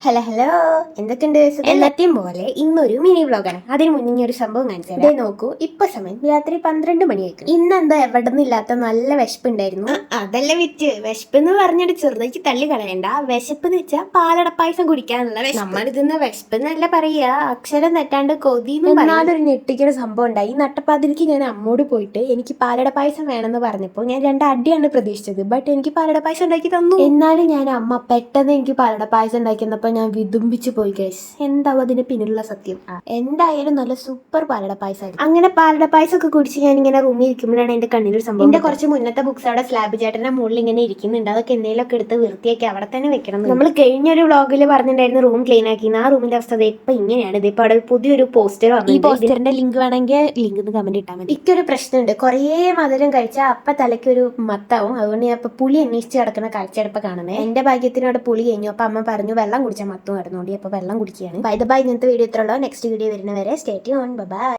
Hello hello, എന്തൊക്കെയുണ്ട്? എല്ലാത്തെയും പോലെ ഇന്നൊരു മിനി വ്ളോഗാണ്. അതിന് മുന്നേ ഒരു സംഭവം കാണിച്ചു തരാം. നോക്കൂ, ഇപ്പൊ സമയം രാത്രി 12 മണിയായിരിക്കും. ഇന്നെന്താ എവിടെന്നില്ലാത്ത നല്ല വിശപ്പുണ്ടായിരുന്നു. അതല്ല വിറ്റ്, വിശപ്പ് എന്ന് പറഞ്ഞിട്ട് ചെറുതായിട്ട് തള്ളി കളയണ്ട. വിശപ്പ് എന്ന് വെച്ചാൽ പാലടപ്പായസം കുടിക്കാനുള്ള നമ്മളിതിന്ന് വിശപ്പ് എന്നല്ല പറയാ, അക്ഷരം തെറ്റാണ്ട് കൊതി. എന്നാലൊരു ഞെട്ടിക്കുന്ന സംഭവം ഉണ്ടായി. ഈ നട്ടപ്പാതിരിക്ക് ഞാൻ അമ്മോട് പോയിട്ട് എനിക്ക് പാലടപ്പായസം വേണമെന്ന് പറഞ്ഞപ്പോൾ ഞാൻ 2 അടിയാണ് പ്രതീക്ഷിച്ചത്. ബട്ട് എനിക്ക് പാലടപ്പായസം ഉണ്ടാക്കി തന്നു. എന്നാലും ഞാൻ അമ്മ പെട്ടെന്ന് എനിക്ക് പാലടപ്പായസം ഉണ്ടാക്കി ഞാൻ വിതുമ്പിച്ചു പോയി ഗൈസ്. എന്താവും അതിന് പിന്നിലുള്ള സത്യം? എന്തായാലും നല്ല സൂപ്പർ പാലട പായസമായിരുന്നു. അങ്ങനെ പാലട പായസം ഒക്കെ കുടിച്ച് ഞാൻ ഇങ്ങനെ റൂമിൽ ഇരിക്കുമ്പോഴാണ് എന്റെ കണ്ണിലൊരു സംഭവം. എന്റെ കുറച്ച് മുന്നത്തെ ബുക്സ് അവിടെ സ്ലാബ് ചേട്ടന്റെ മുകളിൽ ഇങ്ങനെ ഇരിക്കുന്നുണ്ട്. അതൊക്കെ എന്തെങ്കിലുമൊക്കെ എടുത്ത് വൃത്തിയാക്കി അവിടെ തന്നെ വെക്കണം. നമ്മൾ കഴിഞ്ഞൊരു വ്ളോഗിൽ പറഞ്ഞിട്ടുണ്ടായിരുന്നു റൂം ക്ലീൻ ആക്കി. ആ റൂമിന്റെ അവസ്ഥ ഇപ്പൊ ഇങ്ങനെയാണ്. ഇതിപ്പോ അവിടെ പുതിയൊരു പോസ്റ്റർ വന്നു. ഈ പോസ്റ്ററിന്റെ ലിങ്ക് വേണമെങ്കിൽ ലിങ്ക് കമന്റ് ഇട്ടാൽ മതി. ഇക്കൊരു പ്രശ്നമുണ്ട്, കുറേ മധുരം കഴിച്ചാൽ അപ്പൊ തലയ്ക്കൊരു മത്താവും. അതുകൊണ്ട് ഞാൻ ഇപ്പൊ പുളി അന്വേഷിച്ച് കിടക്കുന്ന കാഴ്ചയെടുപ്പ് കാണുന്നത്. എന്റെ ഭാഗ്യത്തിനോട് പുളി കഴിഞ്ഞു. അപ്പൊ അമ്മ പറഞ്ഞു വെള്ളം കുടിച്ചാൽ മത്തും നടന്നുകൊണ്ട്. അപ്പൊ വെള്ളം കുടിക്കുകയാണ്. ബൈ ദ ബൈ, ഇന്നത്തെ വീഡിയോ ഇത്രയുള്ളൂ. നെക്സ്റ്റ് വീഡിയോ വരുന്നവരെ സ്റ്റേ ട്യൂൺ. ബൈ.